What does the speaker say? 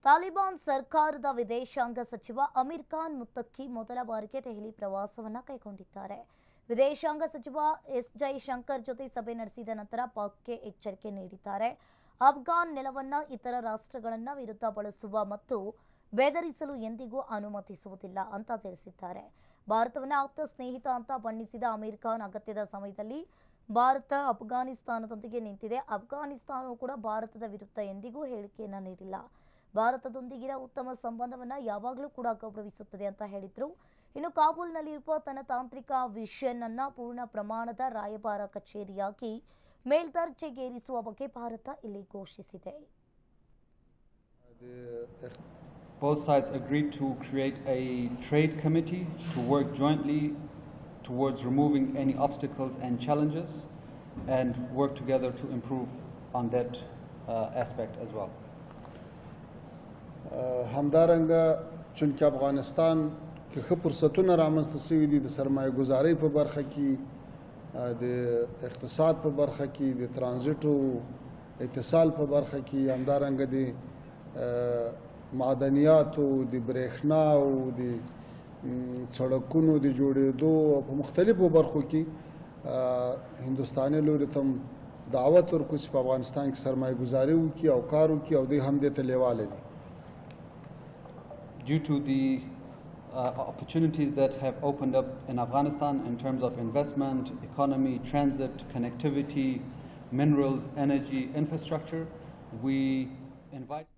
ತಾಲಿಬಾನ್ ಸರ್ಕಾರದ ವಿದೇಶಾಂಗ ಸಚಿವ ಅಮೀರ್ ಖಾನ್ ಮುತ್ತಕ್ಕಿ ಮೊದಲ ಬಾರಿಗೆ ದೆಹಲಿ ಪ್ರವಾಸವನ್ನು ಕೈಗೊಂಡಿದ್ದಾರೆ. ವಿದೇಶಾಂಗ ಸಚಿವ ಎಸ್ ಜೈಶಂಕರ್ ಜೊತೆ ಸಭೆ ನಡೆಸಿದ ನಂತರ ಪಾಕ್ಗೆ ಎಚ್ಚರಿಕೆ ನೀಡಿದ್ದಾರೆ. ಅಫ್ಘಾನ್ ನೆಲವನ್ನು ಇತರ ರಾಷ್ಟ್ರಗಳನ್ನು ವಿರುದ್ಧ ಬಳಸುವ ಮತ್ತು ಬೆದರಿಸಲು ಎಂದಿಗೂ ಅನುಮತಿಸುವುದಿಲ್ಲ ಅಂತ ತಿಳಿಸಿದ್ದಾರೆ. ಭಾರತವನ್ನು ಆಪ್ತ ಸ್ನೇಹಿತ ಅಂತ ಬಣ್ಣಿಸಿದ ಅಮೀರ್ ಖಾನ್ ಅಗತ್ಯದ ಸಮಯದಲ್ಲಿ ಭಾರತ ಅಫ್ಘಾನಿಸ್ತಾನದೊಂದಿಗೆ ನಿಂತಿದೆ. ಅಫ್ಘಾನಿಸ್ತಾನವು ಕೂಡ ಭಾರತದ ವಿರುದ್ಧ ಎಂದಿಗೂ ಹೇಳಿಕೆಯನ್ನು ನೀಡಿಲ್ಲ. ಭಾರತದೊಂದಿಗಿನ ಉತ್ತಮ ಸಂಬಂಧವನ್ನು ಯಾವಾಗಲೂ ಕೂಡ ಗೌರವಿಸುತ್ತದೆ ಅಂತ ಹೇಳಿದ್ರು. ಇನ್ನು ಕಾಬೂಲ್ನಲ್ಲಿರುವ ತನ್ನ ತಾಂತ್ರಿಕ ವಿಷನ್ ಅನ್ನು ಪೂರ್ಣ ಪ್ರಮಾಣದ ರಾಯಭಾರ ಕಚೇರಿಯಾಗಿ ಮೇಲ್ದರ್ಜೆಗೇರಿಸುವ ಬಗ್ಗೆ ಭಾರತ ಇಲ್ಲಿ ಘೋಷಿಸಿದೆ. Both sides agreed to create a trade committee to work jointly towards removing any obstacles and challenges and work together to improve on that aspect as well. همدارنګه چونکه افغانستان کې ښه فرصتونه رامنځته شوي دي د سرمایه ګزارۍ په برخه کې، د اقتصاد په برخه کې، د ترانزیټ او اتصال په برخه کې، همدارنګه د معدنیاتو، د برېښنا او د سړکونو د جوړېدو په مختلفو برخو کې هندوستاني لوري ته دعوت ورکړو چې په افغانستان کې سرمایه ګزاري وکړي او کار وکړي او دوی هم دې ته لیواله دي. Due to the opportunities that have opened up in Afghanistan in terms of investment, economy, transit, connectivity, minerals, energy, infrastructure, we invite